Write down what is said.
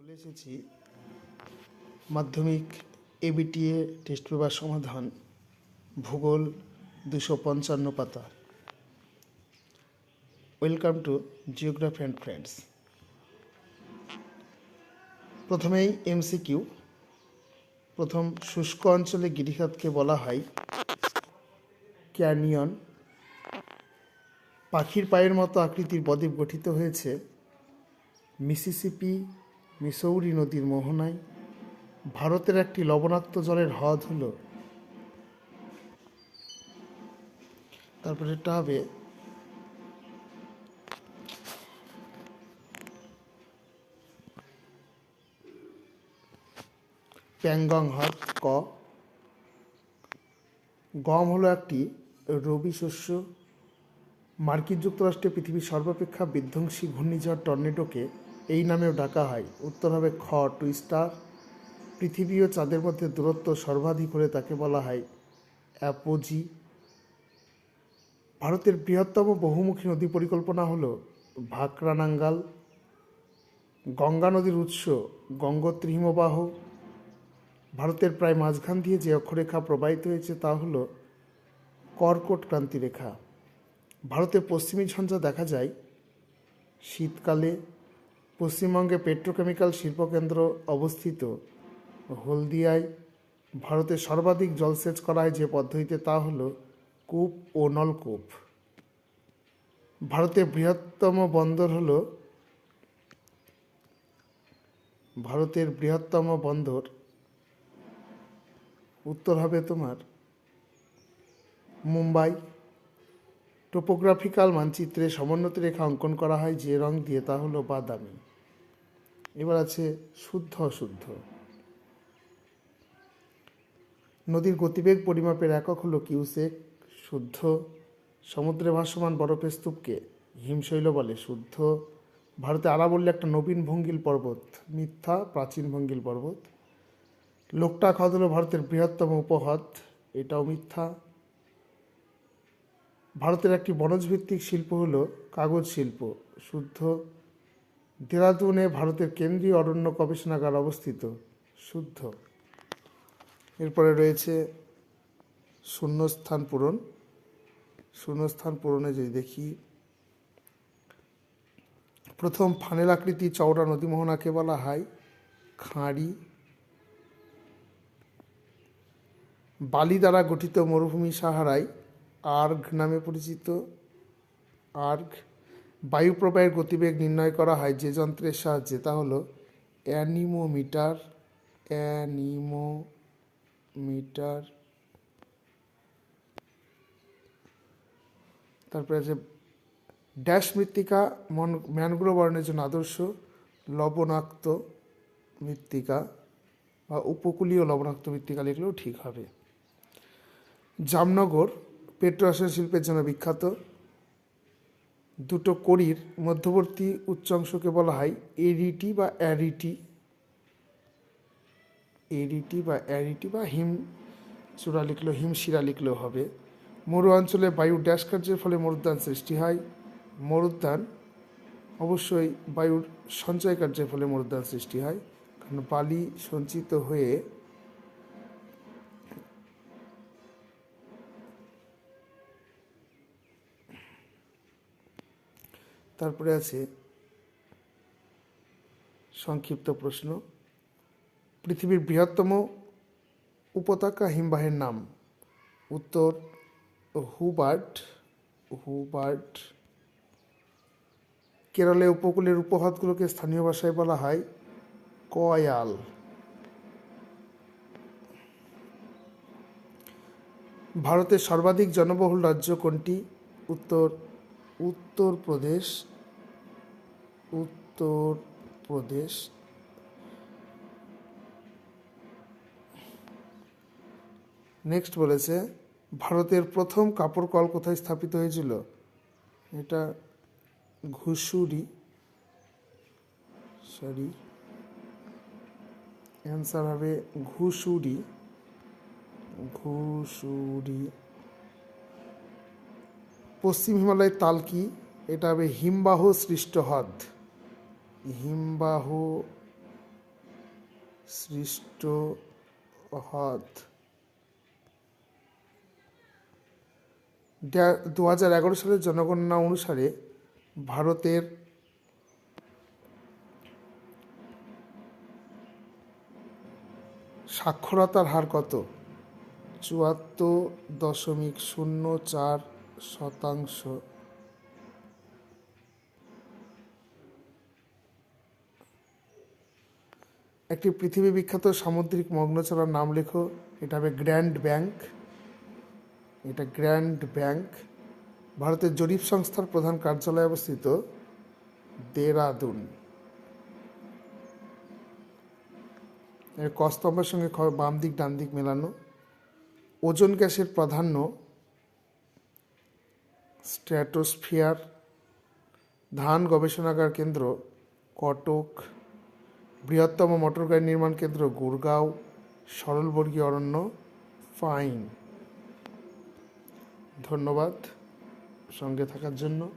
চলে এসেছি মাধ্যমিক এবিটিএ টেস্ট পেপার সমাধান ভূগোল 255 পাতা। Welcome to geography and friends. প্রথমেই এমসিকিউ। প্রথম, শুষ্ক অঞ্চলে গিরিখাতকে বলা হয় ক্যানিয়ন। পাখির পায়ের মতো আকৃতির বদ্বীপ গঠিত হয়েছে মিসিসিপি মিসৌরি নদীর মোহনায়। ভারতের একটি লবণাক্ত জলের হ্রদ হল, তারপরে এটা হবে প্যাংগং হ্রদ। ক, গম হলো একটি রবি শস্য। মার্কিন যুক্তরাষ্ট্রে পৃথিবীর সর্বাপেক্ষা বিধ্বংসী ঘূর্ণিঝড় টর্নেডোকে এই নামেও ডাকা হয়। উত্তর হবে খ, টুইস্টার। পৃথিবী ও চাঁদের মধ্যে দূরত্ব সর্বাধিক হলে তাকে বলা হয় অ্যাপোজি। ভারতের বৃহত্তম বহুমুখী নদী পরিকল্পনা হল ভাকরানাঙ্গাল। গঙ্গা নদীর উৎস গঙ্গোত্রী হিমবাহ। ভারতের প্রায় মাঝখান দিয়ে যে অক্ষরেখা প্রবাহিত হয়েছে তা হল কর্কট ক্রান্তি রেখা। ভারতের পশ্চিমী ঝঞ্ঝা দেখা যায় শীতকালে। পশ্চিমবঙ্গে পেট্রোকেমিক্যাল শিল্পকেন্দ্র অবস্থিত হলদিয়ায়। ভারতের সর্বাধিক জলসেচ করা হয় যে পদ্ধতিতে তা হল কূপ ও নলকূপ। ভারতের বৃহত্তম বন্দর উত্তর হবে তোমার মুম্বাই। টোপোগ্রাফিক্যাল মানচিত্রে সমোন্নতি রেখা অঙ্কন করা হয় যে রং দিয়ে তা হলো বাদামি। এবার আছে শুদ্ধ অশুদ্ধ। নদীর গতিবেগ পরিমাপের একক হলো কিউসেক। শুদ্ধ। সমুদ্রে ভাসমান বরফের স্তূপকে হিমশৈল বলে। শুদ্ধ। ভারতে আরাবল্লী একটা নবীন ভঙ্গিল পর্বত। মিথ্যা, প্রাচীন ভঙ্গিল পর্বত। লোকটাক হ্রদ হল ভারতের বৃহত্তম উপহ্রদ। এটাও মিথ্যা। ভারতের একটি বনজভিত্তিক শিল্প হল কাগজ শিল্প। শুদ্ধ। দেরাদুনে ভারতের কেন্দ্রীয় অরণ্য গবেষণাগার অবস্থিত। শুদ্ধ। এরপরে রয়েছে শূন্যস্থান পূরণ। শূন্যস্থান পূরণে যদি দেখি, প্রথম ফানেল আকৃতি চওড়া নদীমোহনাকে বলা হয় খাঁড়ি। বালি দ্বারা গঠিত মরুভূমি সাহারায় আর্ঘ নামে পরিচিত। আর্ঘ। বায়ু প্রবাহের গতিবেগ নির্ণয় করা হয় যে যন্ত্রের সাহায্যে তা হলো অ্যানিমোমিটার। তারপরে আছে ড্যাশ মৃত্তিকা ম্যানগ্রোভ অরণ্যের জন্য আদর্শ। লবণাক্ত মৃত্তিকা বা উপকূলীয় লবণাক্ত মৃত্তিকা লিখলেও ঠিক হবে। জামনগর পেট্রোরসায়ন শিল্পের জন্য বিখ্যাত। দুটো কড়ির মধ্যবর্তী উচ্চাংশকে বলা হয় এরিটি বা অ্যারিটি। বা হিমচূড়া লিখলেও হিমশিরা লিখলেও হবে। মরু অঞ্চলে বায়ু ড্যাশ কার্যের ফলে মরুদ্যান সৃষ্টি হয়। মরুদ্যান অবশ্যই বায়ুর সঞ্চয় কার্যের ফলে মরুদ্যান সৃষ্টি হয়, কারণ বালি সঞ্চিত হয়ে তারপরে আছে সংক্ষিপ্ত প্রশ্ন। পৃথিবীর বৃহত্তম উপত্যকা হিমবাহের নাম। উত্তর হুবার্ট। কেরলে উপকূলের উপহ্রদগুলোকে স্থানীয় ভাষায় বলা হয় কয়াল। ভারতের সর্বাধিক জনবহুল রাজ্য কোনটি? উত্তরপ্রদেশ। নেক্সট বলেছে ভারতের প্রথম কাপড় কল কোথায় স্থাপিত হয়েছিল? এটা ঘুষুরি। অ্যান্সার হবে ঘুষুরি। পশ্চিম হিমালয়ের তাল কি? এটা হবে হিমবাহ সৃষ্ট হ্রদ। সৃষ্ট হ্রদ 2011 সালের জনগণনা অনুসারে ভারতের সাক্ষরতার হার কত? 74.04%। একটি পৃথিবী বিখ্যাত সামুদ্রিক মগ্নচড়ার নাম লেখো। এটা হবে গ্র্যান্ড ব্যাংক। এটা গ্র্যান্ড ব্যাংক। ভারতের জরিপ সংস্থার প্রধান কার্যালয় অবস্থিত দেরাদুন। এর ক স্তম্ভের সঙ্গে বাম দিক ডান দিক মেলানো। ওজোন গ্যাসের প্রাধান্য স্ট্র্যাটোস্ফিয়ার। ধান গবেষণাগার কেন্দ্র কটক। বৃহত্তম মোটর গাড়ি নির্মাণ কেন্দ্র গুরগাঁও। সরলবর্গীয় অরণ্য ফাইন। ধন্যবাদ সঙ্গে থাকার জন্য।